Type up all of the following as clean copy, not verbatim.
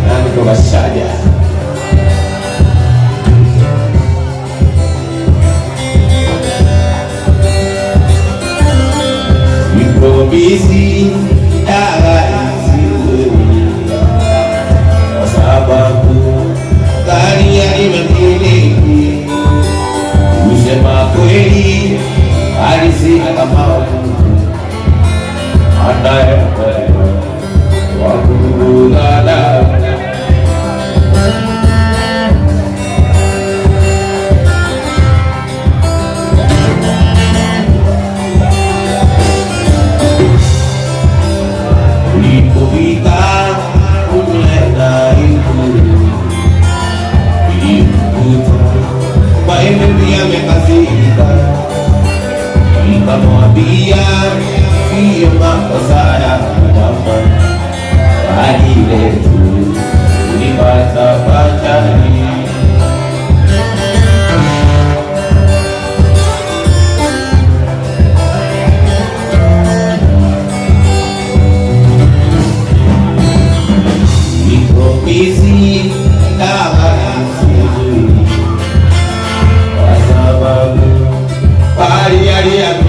nanti coba saja. Improvisi sababu kalian memiliki kusema kweli halisi kata mampu anda yang waktu ada biar siapa saya dapat lagi itu dibaca-baca di provinsi dapat sendiri sababu hari-hari yang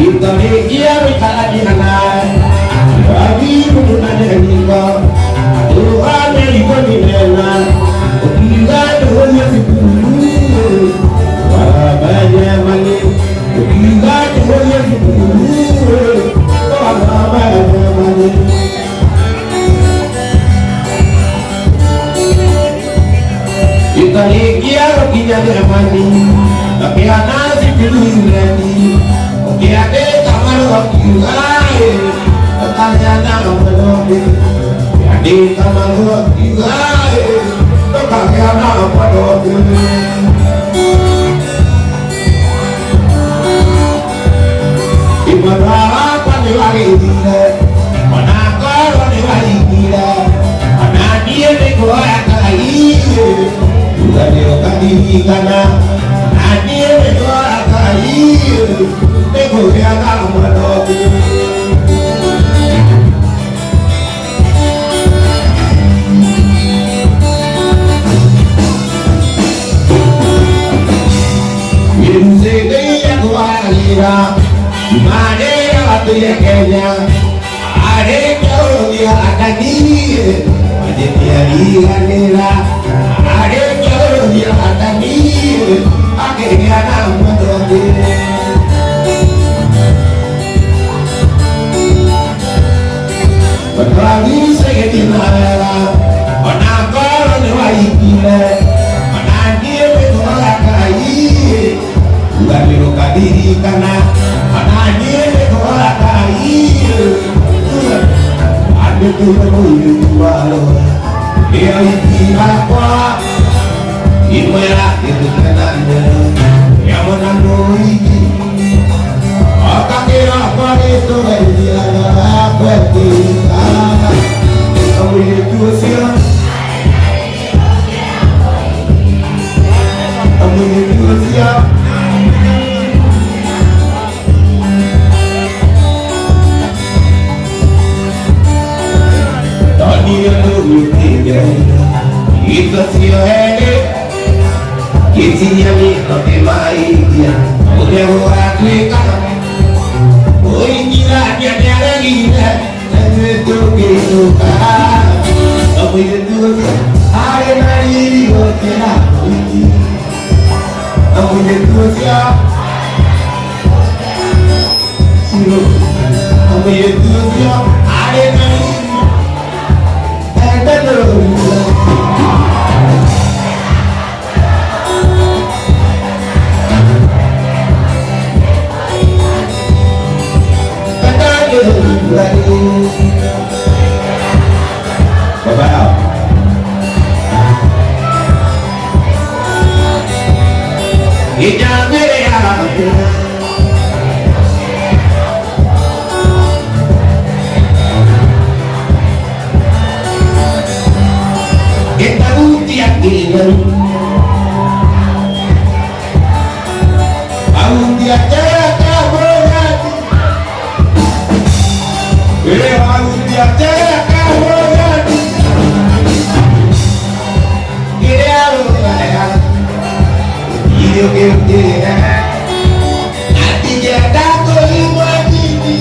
Itali kia mikala di mana lagi menunanya niko Tuhan yang dikonina Ukiga doanya sepuluh Wabanya mani Ukiga doanya sepuluh Wabanya mani Itali kia rokinya mani Tapi anak si pilih berani Oke ade kamar waktu lain Tanya nama menolong Ade kamar waktu lain Tanya nama menolong Ibadah pandewari tidak Mana kau pandewari tidak Mana dia dekorak kai Juga dekorak diri karena Mana dia dekorak kai Tengok dia tak menolong Musik dia kualira Dimana waktu yang kenya Ada jauh dia akan diri Ada dia dihanira Ada jauh dia akan diri Akhirnya tak menolong Berlari saya di mana Menakar lewat gila Menanggil bertolak kai Bukan diluka diri karena Menanggil bertolak kai Ada tuh walau Dia isi apa Imerah itu kenanya Yang menanggung ini Kakek apa itu dia apa kita kamu itu siapa kamu itu siapa tadi yang dulu tinggal itu siapa isinya nih lebih baik ya udah buat mereka Oi gila dia gila itu gitu kan kamu itu hari hari okelah kamu itu siapa kamu itu siapa hari hari ada dulu Bapak Ijah berea Kita utia kinan Autia jaya kaborati Autia jaya kaborati Yo nanti jadi kelima ini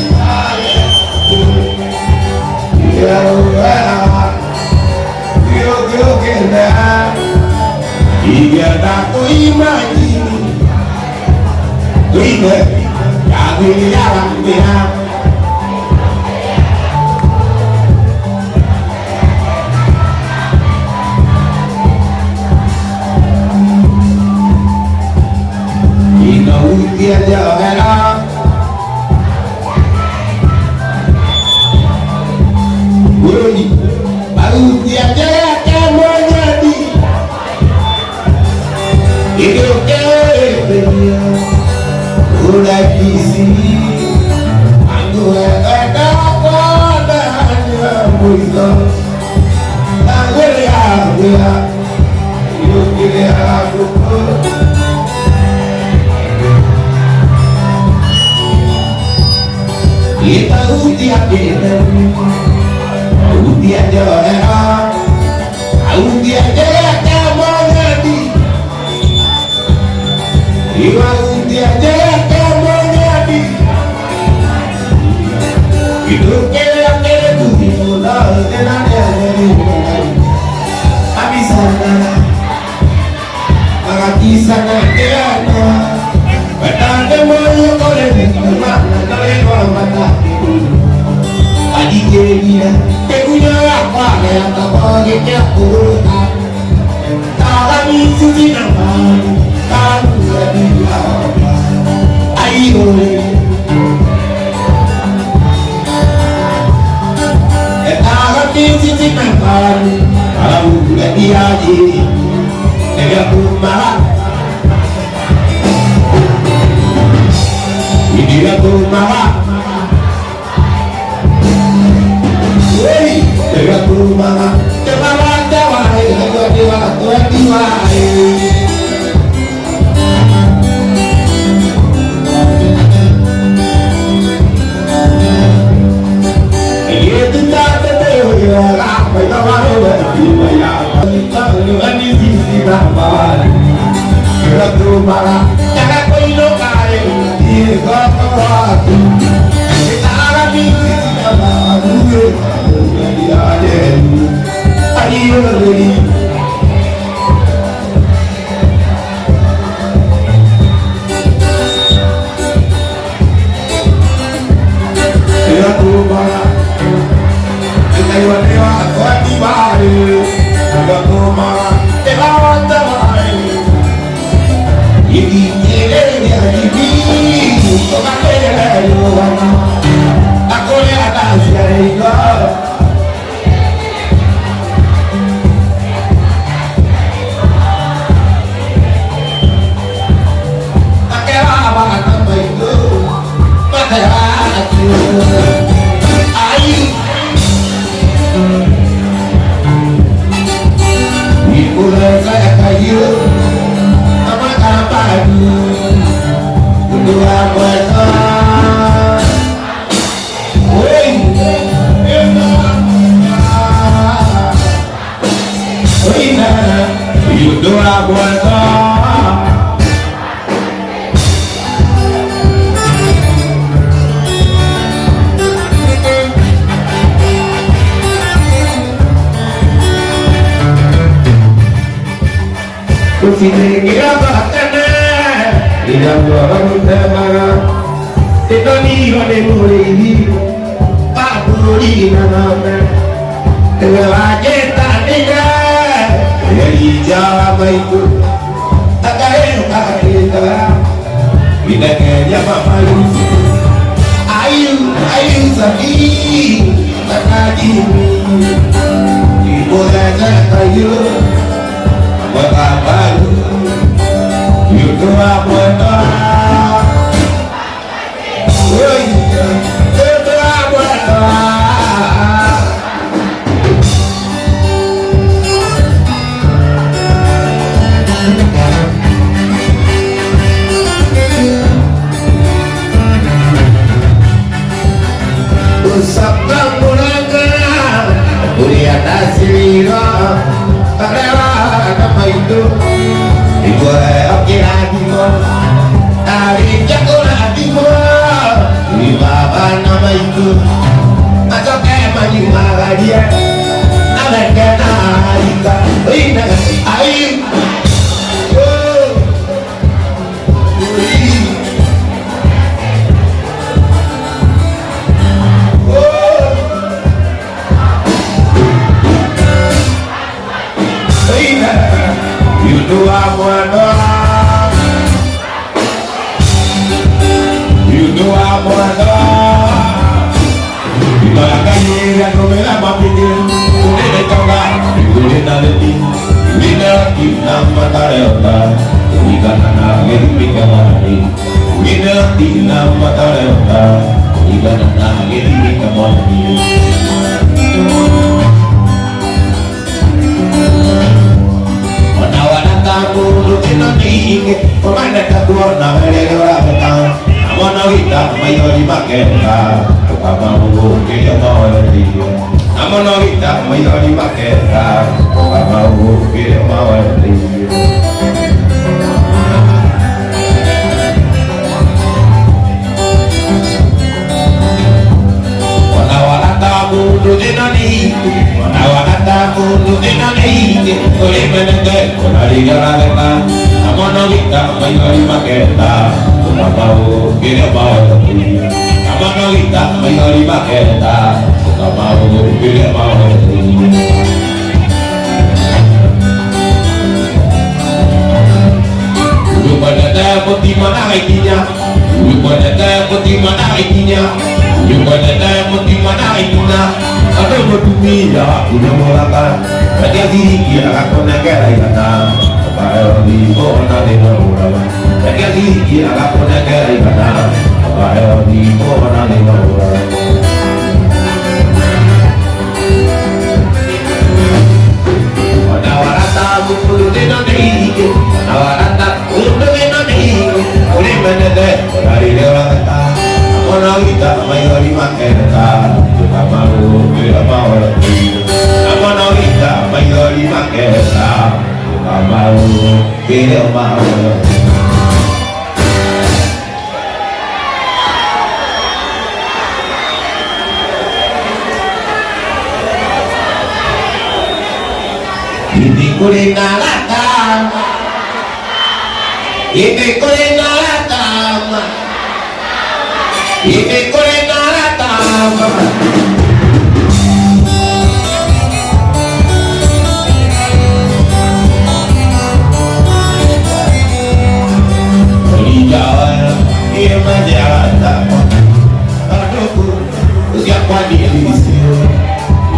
yo kena iya tak kelima ini kelima jadi jalan dia dia jauh Budi baru dia jaya kamu jadi hidup dia udah di sini aku ada padanya bisa aku lihat dia hidup dia aku kita utia kita utia jaya utia jaya kamu jadi iwa utia jaya kamu jadi tak boleh nyapurkan kami suci namanya kamu jadi apa ayo kami suci namanya kamu jadi aja negara rumah ini aku marah negara rumah Jawa Jawa Jawa Jawa itu tak betul apa yang awak tak di sisi nampak negara rumah jangan kau ilokai di kau kita alami aku lihat asyik doa buat kusini kira bakana tidak orang utama itu ni ada mulai tak boleh nama terlalu tak ada jadi jalan itu tak ada kita kita kerja apa itu ayu sedih tak lagi ibu saja kayu buat apa itu apa Kita, Yugadada putih mana itinya, yugadada putih mana itinya, yugadada putih mana itinya. Ada berdumi ya punya mulakan, ada diri ya aku negara ikana, kalau di kota dengan orang, ada diri ya aku negara ikana, kalau di kota dengan orang. Nawarata bukuru dena deke, nawarata bukuru dena deke. Ore menede, dari orang kata, orang kita mayori maketa, kita malu kita mau lebih. Orang kita mayori maketa, kita malu kita mau lebih. Ini kulina latama, ini kulina latama, ini kulina latama. Berjalan, dia berjalan, aduh, siapa dia di sini?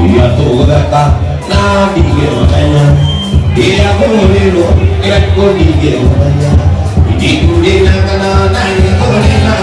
Dia tuh datang. Nah dia makanya dia boleh lo kira kodi dia makanya ini kuda nak nani kuda nata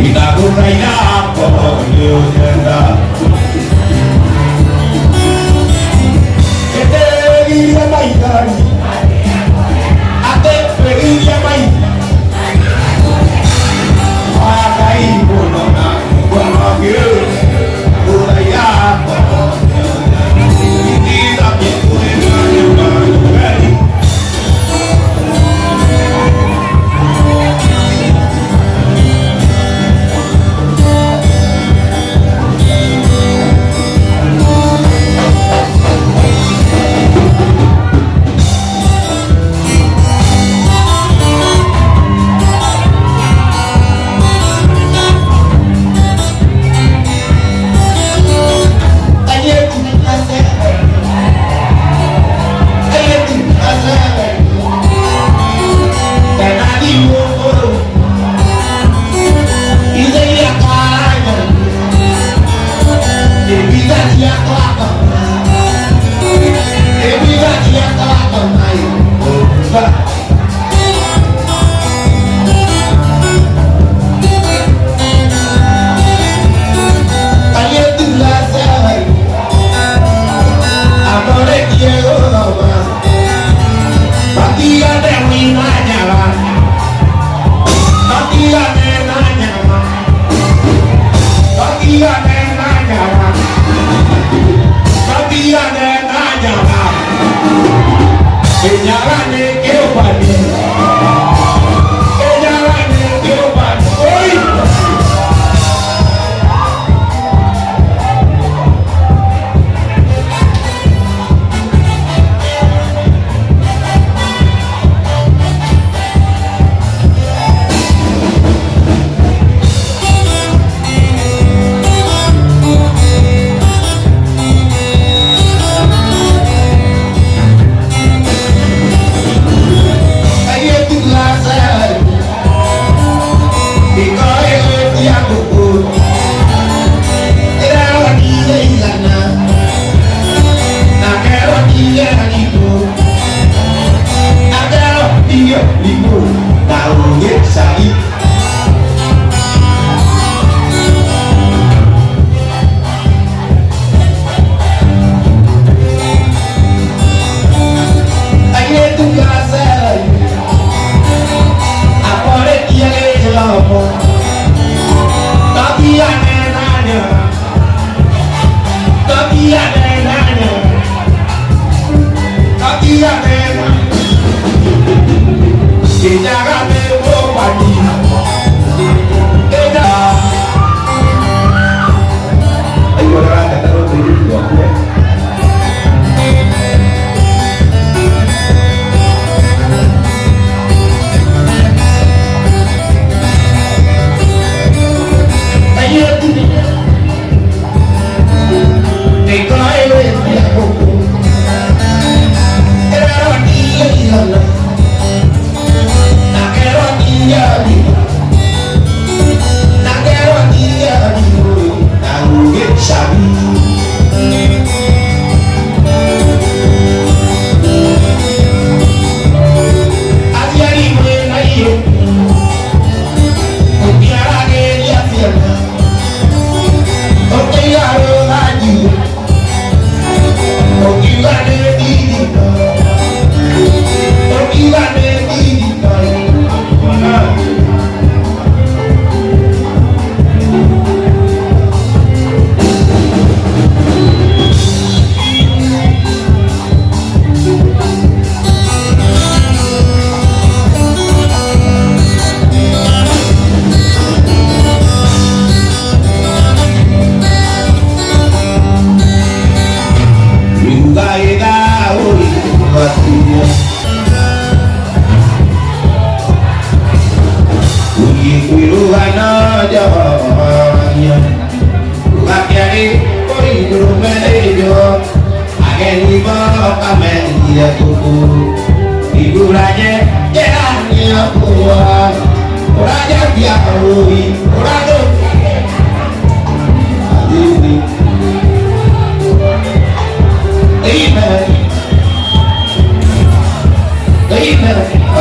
Kita kaya polio jenda. Ete dia baik kali. Ate dia baik. Pakai bono na bono kiri. Kaya polio jenda. Kita kaya.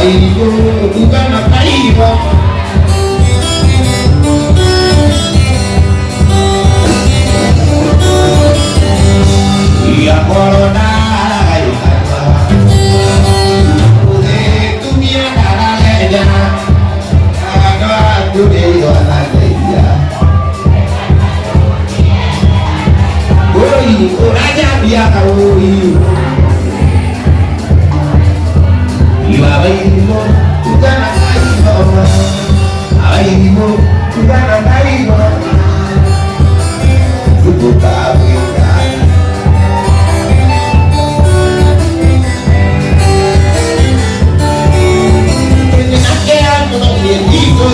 Ayo bukan apa raja dia kau iwa bayimu bukan bayimu bukan bayimu ibu kawin ini nakean untuk itu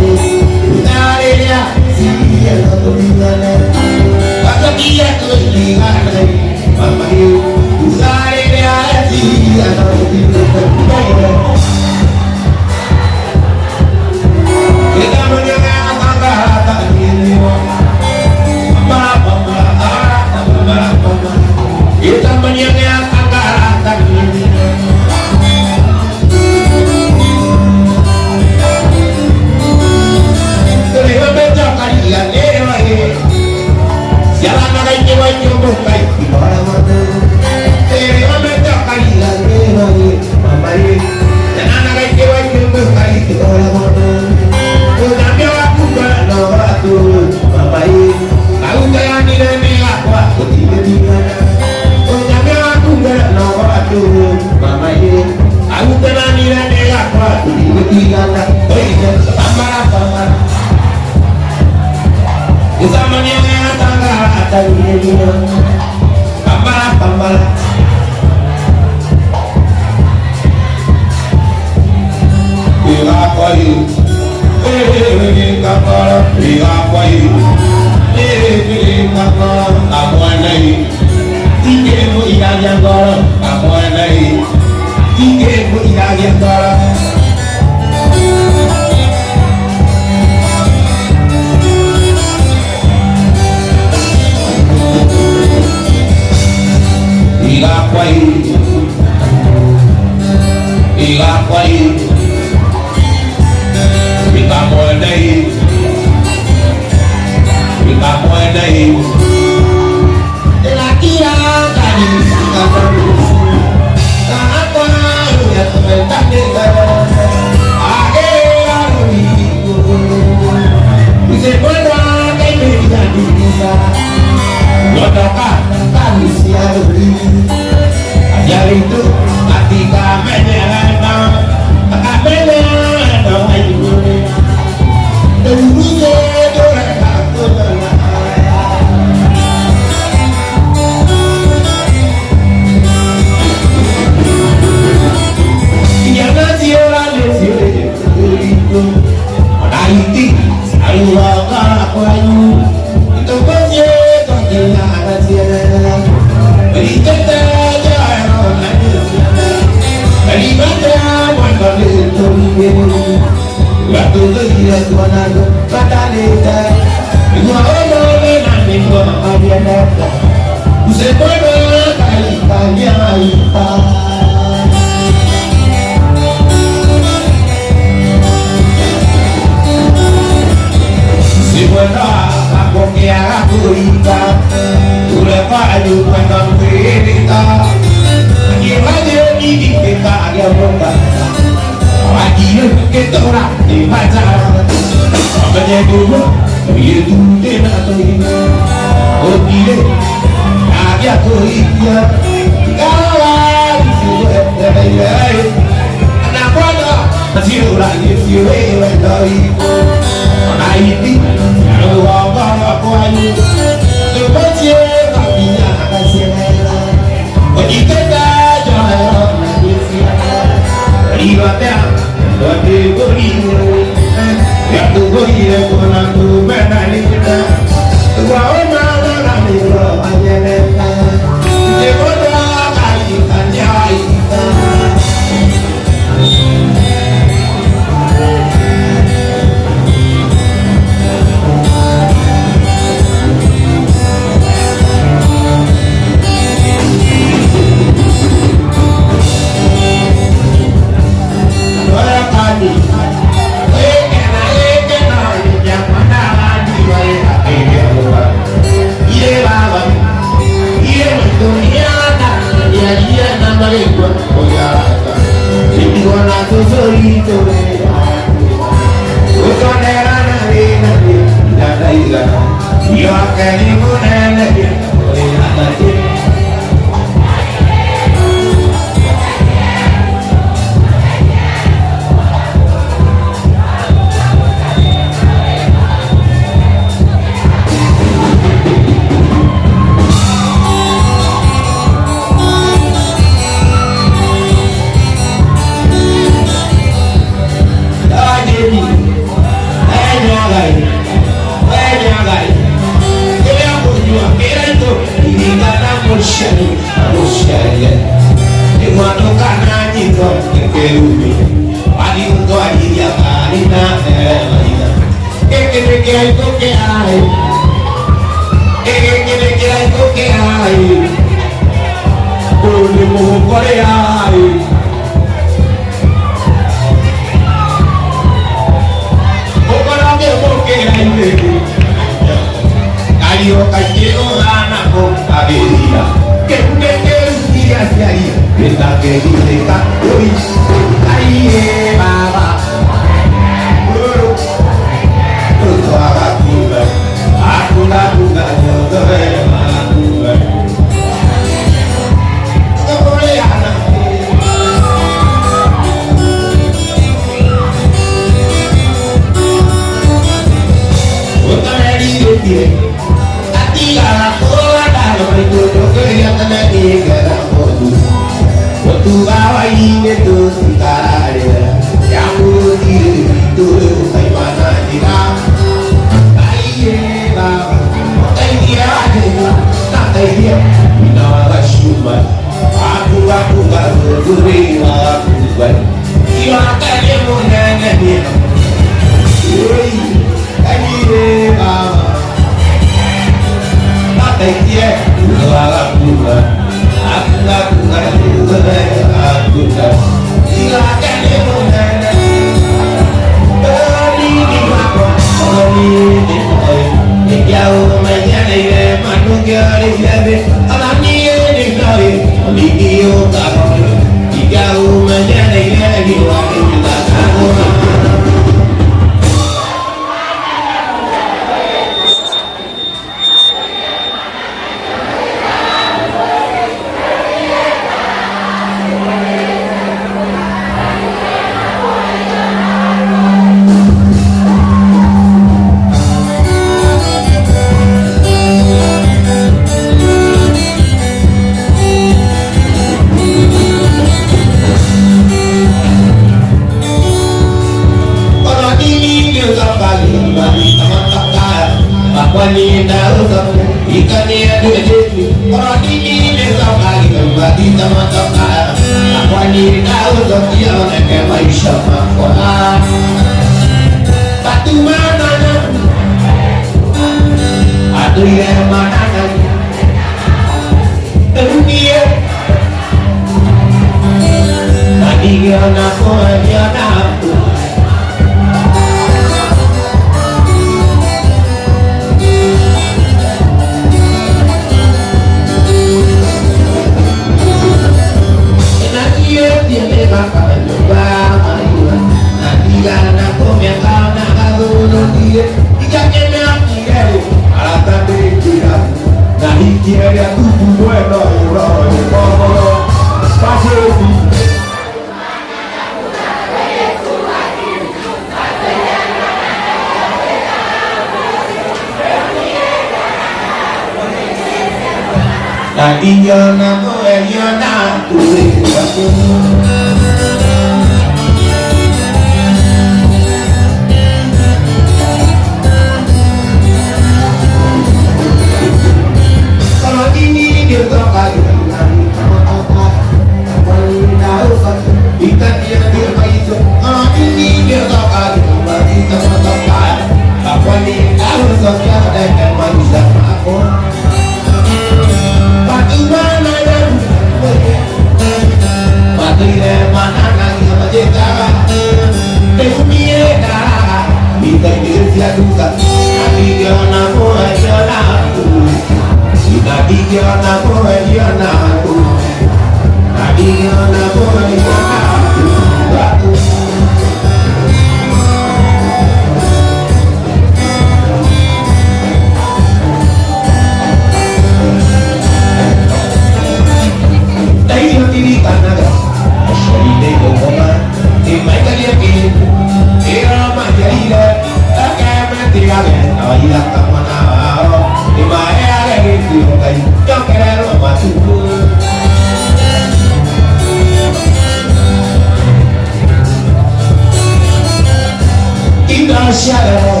Shadow,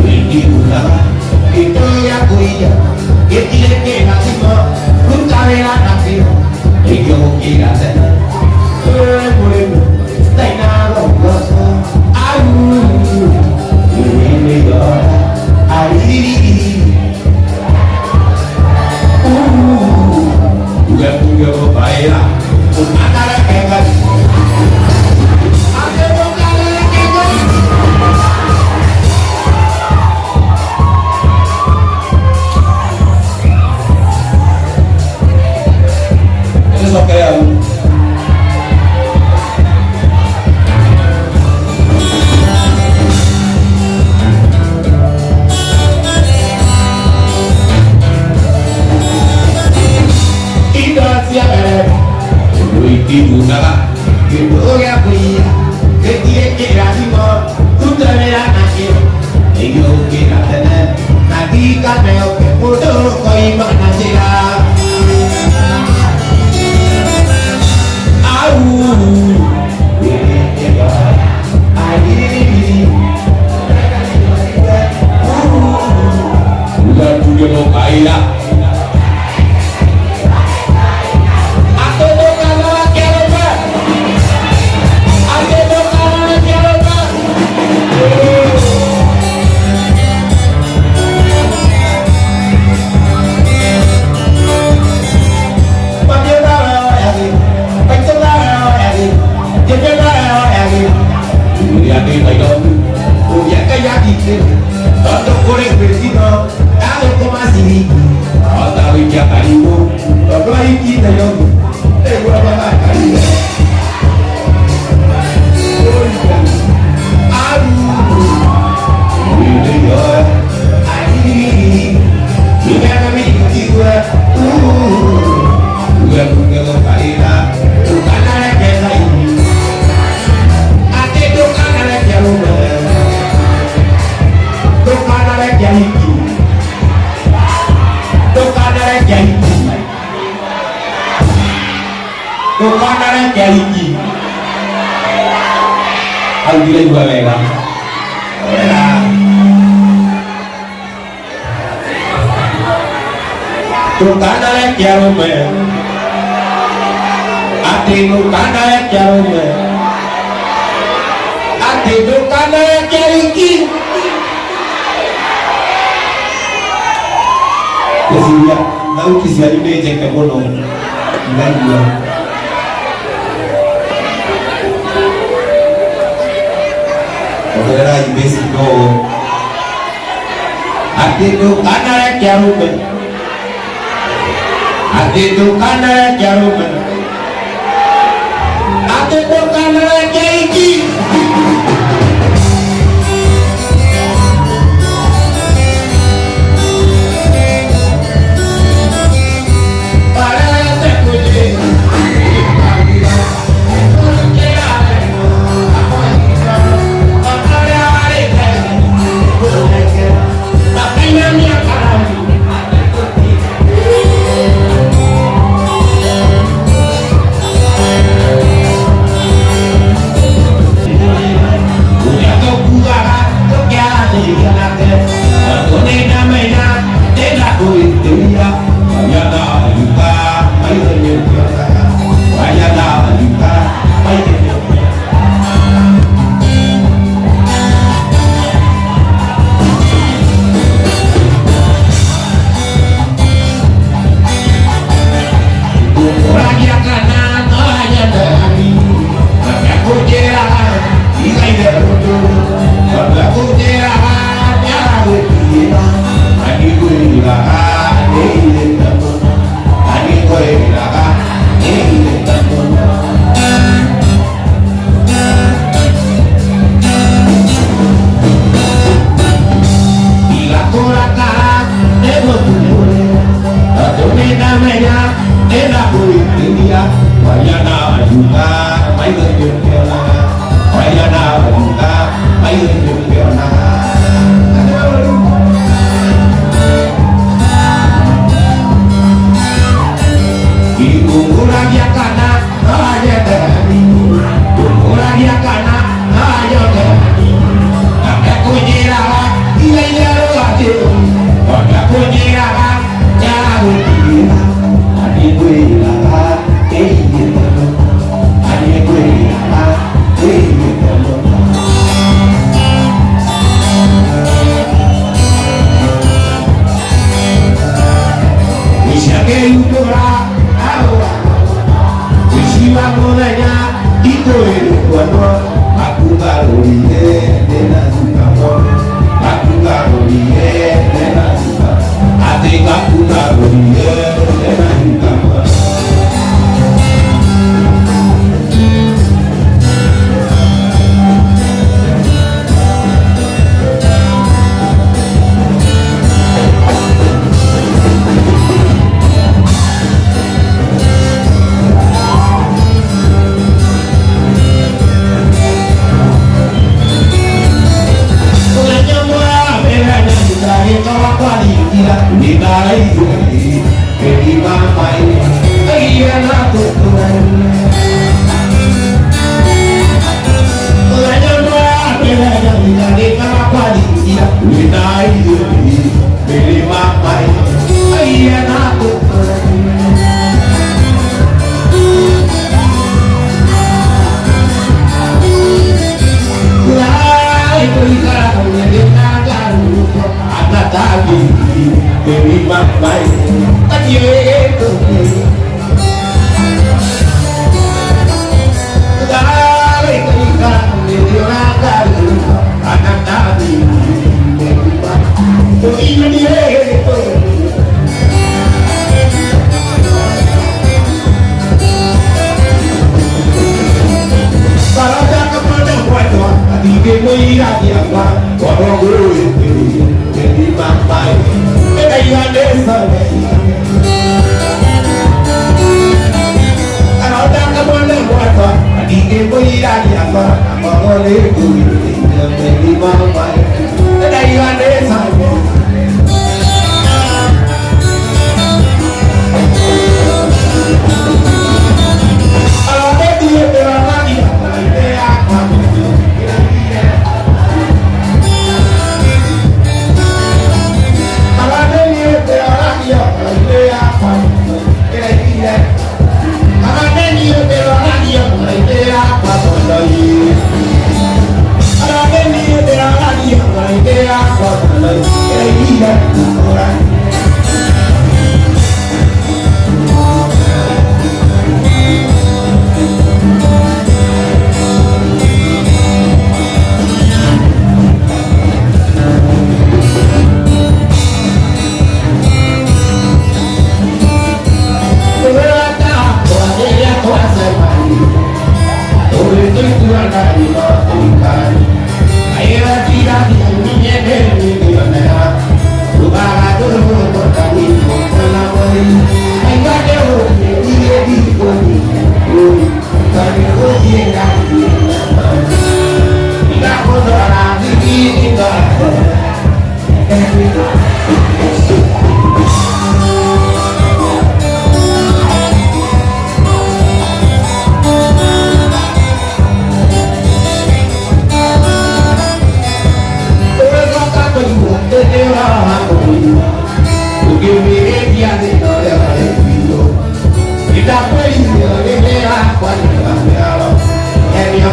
you love, you know ya cuida, que tiene que nacer, nunca me la nació, y yo quiero hacer, bueno, está enamorado, me llora, yo baila, mata la queja. Alhamdulillah juga lelah. Tukana lek jarume, ati tukana lek jarume, ati tukana lek jariki. Kesiya, tahu kesiya ini cek kemono, dan juga. Era basic no. Ati tukana lek jarume. Ati tukana lek jarume. Ati tukana lek jariki. dia kana aja dani Ora dia kana aja dani Aka kunyira iya iya ate Aka kunyira ya kunyira Adi kunyira Adi kunyira Misake udora awa Usiwa mulanya iko elukwano Aku karoliye dena zukamo Aku karoliye dena zukamo Ate aku karoliye dena zukamo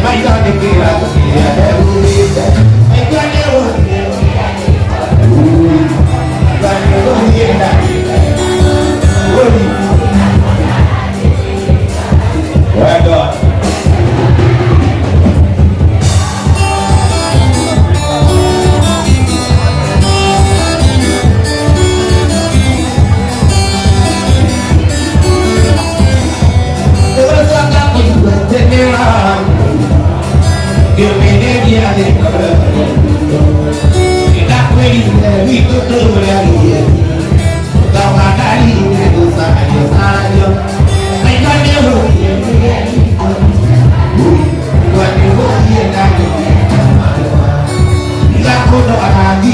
Hãy subscribe cho kênh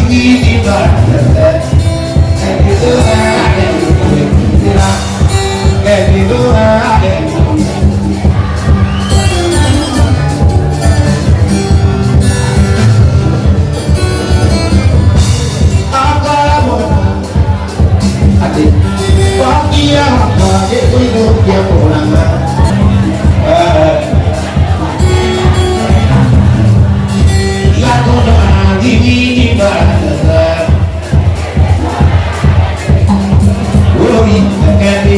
Ghiền Mì Gõ để không bỏ lỡ dia pulang ya kona di bahasa oi kami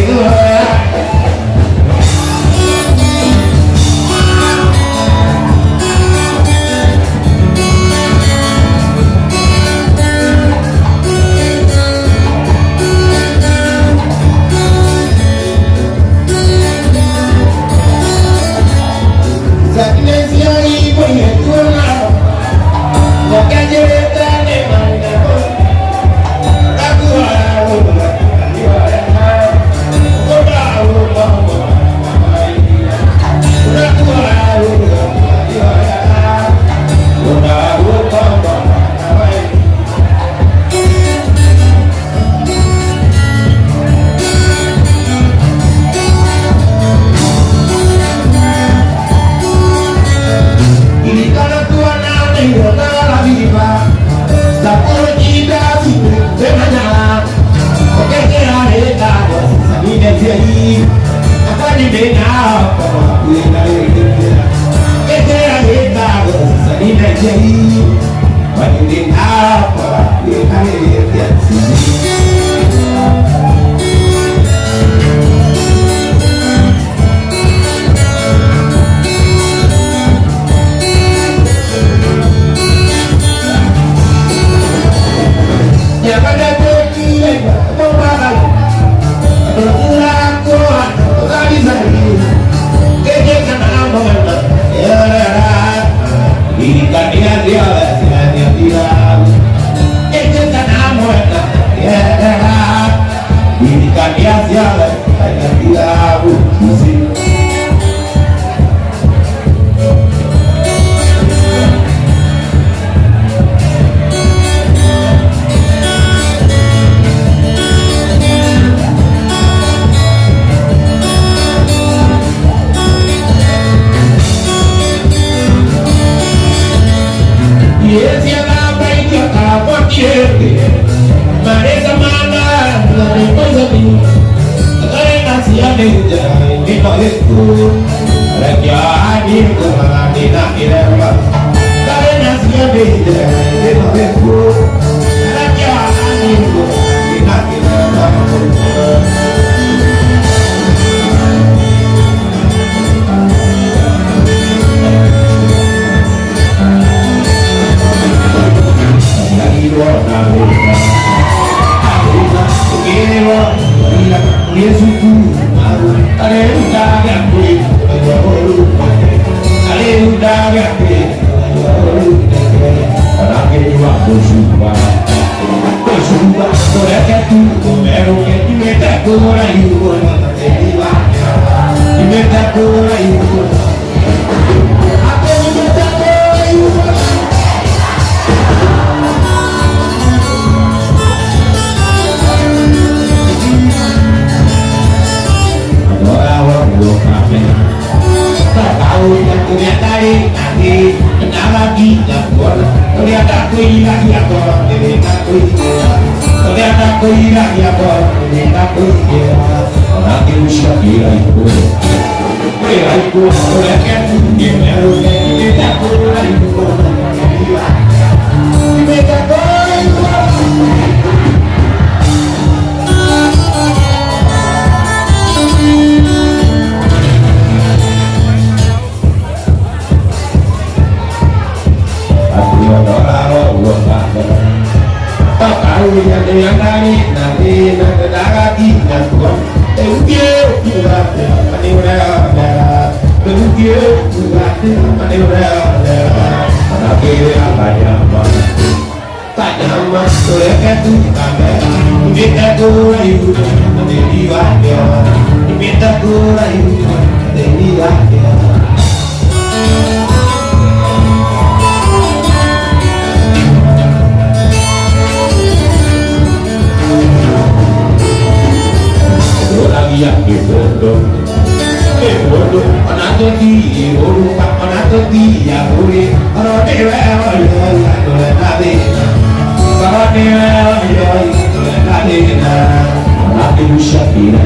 Shakira,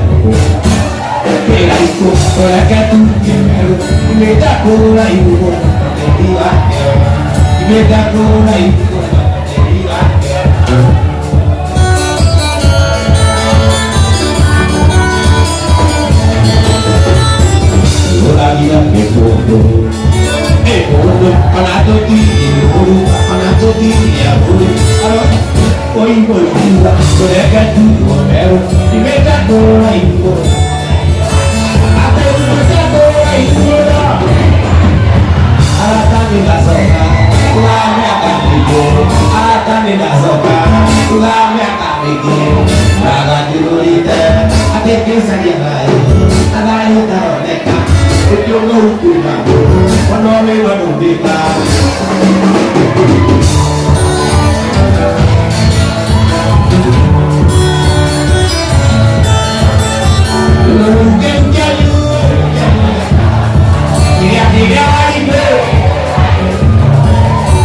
itu mereka tuh beda pula ibu jadi wakil beda pula ibu jadi wakil lu lagi lagi bodoh bodoh panado di bodoh panado di ya bodoh kalau oi bodoh mereka tuh baru beda pula ibu tidak suka, ulangnya tak bikin. Alatan tidak suka, ulangnya tak bikin. Raga jurulite, ada kisah yang lain. Ada yang taruh dekat, ujung hukum aku. Penoleh wadung kita. Mungkin kayu, dia ibu.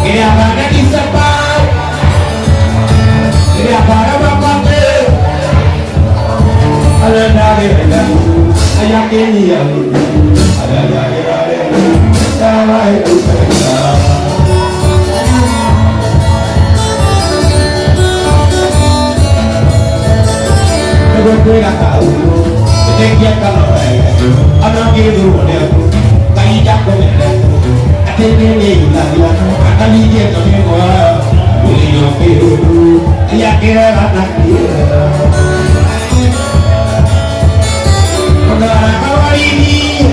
Kaya mana disebab Kaya para mapapil Ada dari Ayah kini yang Ada dari Sama itu saya Gue gak tahu Ketinggian kalau Ada gitu model Kayak jago model Ini lagi akan dia semua beliau piru dia kira anak dia pada awal ini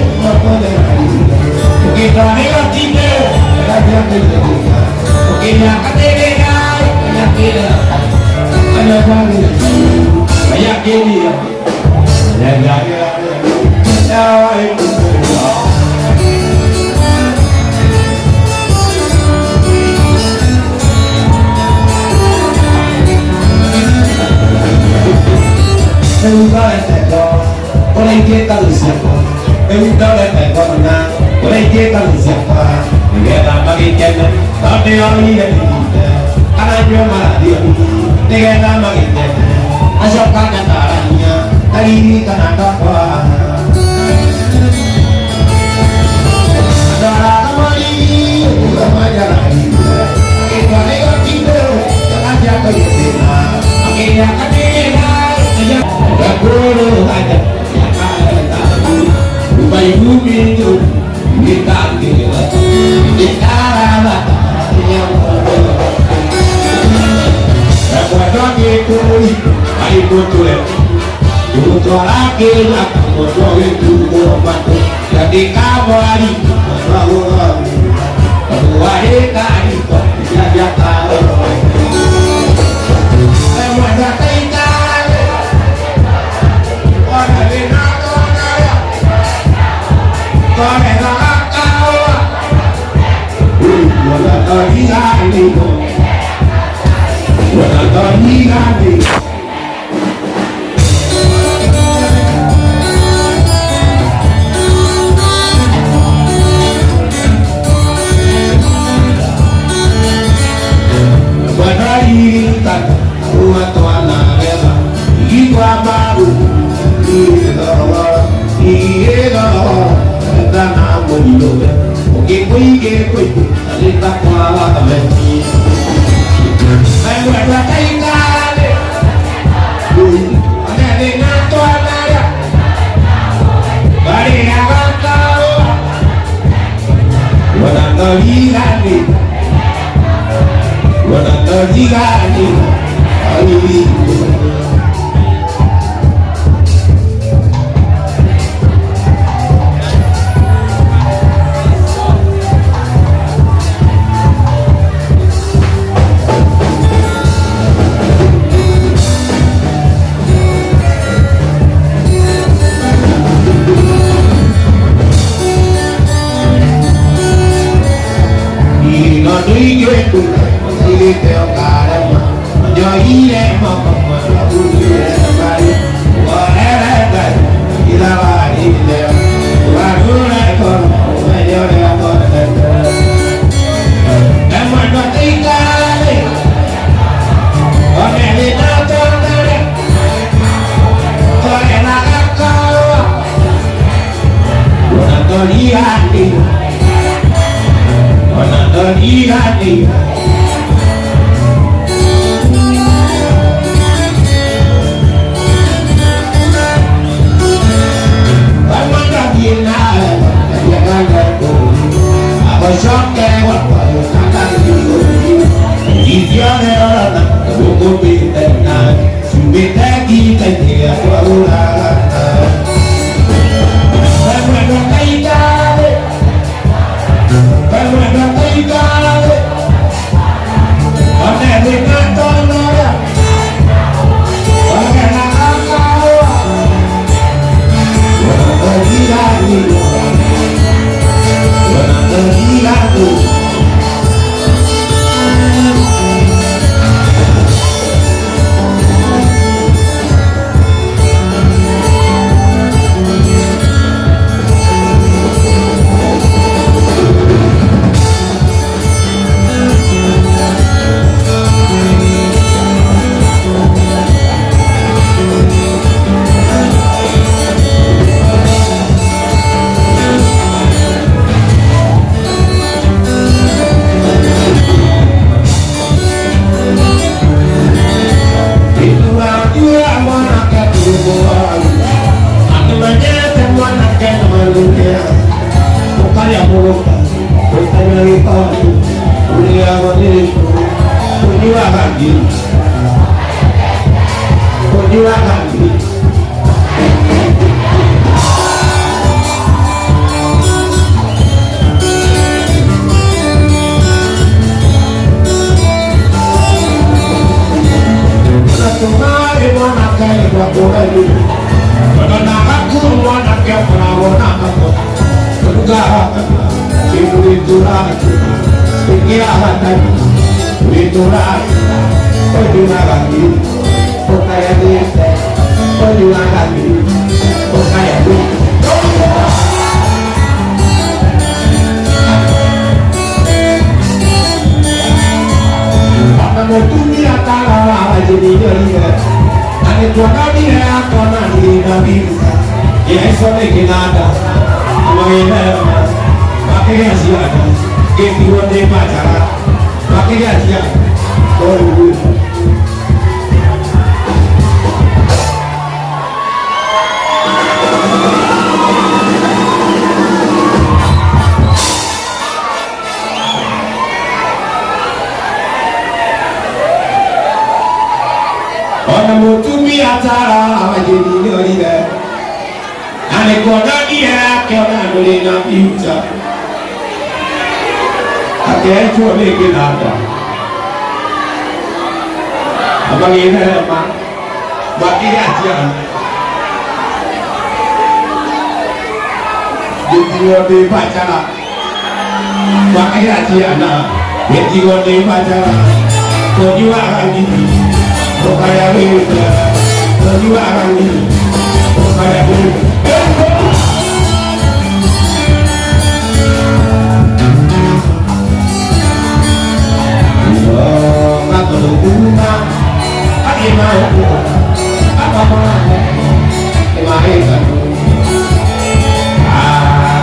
kita lihat tidak ada kita oke yang ketiga yang kira ada bagi banyak ini yang kira itu boleh dia kalau siapa, boleh tengok mana, boleh dia kalau siapa, dia tak bagi kita, tapi orang ini kita, karena dia malah dia, dia tak bagi kita, asal kata taranya, hari ini kan ada apa? Ada orang ini, bukan majalah ini, kita lewat kita, jangan jatuh di sana, akhirnya kadang Guru ada Bayi bumi itu kita kira kita rawat yang berbuat itu bayi betul betul lagi aku betul itu betul jadi kawali bahwa wahai kali jadi tahu ada Hãy subscribe cho kênh Ghiền Mì Gõ để không bỏ lỡ những video hấp dẫn.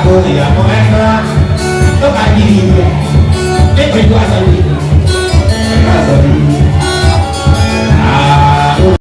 Aku tidak mau enak, itu kayak gini. Itu aja.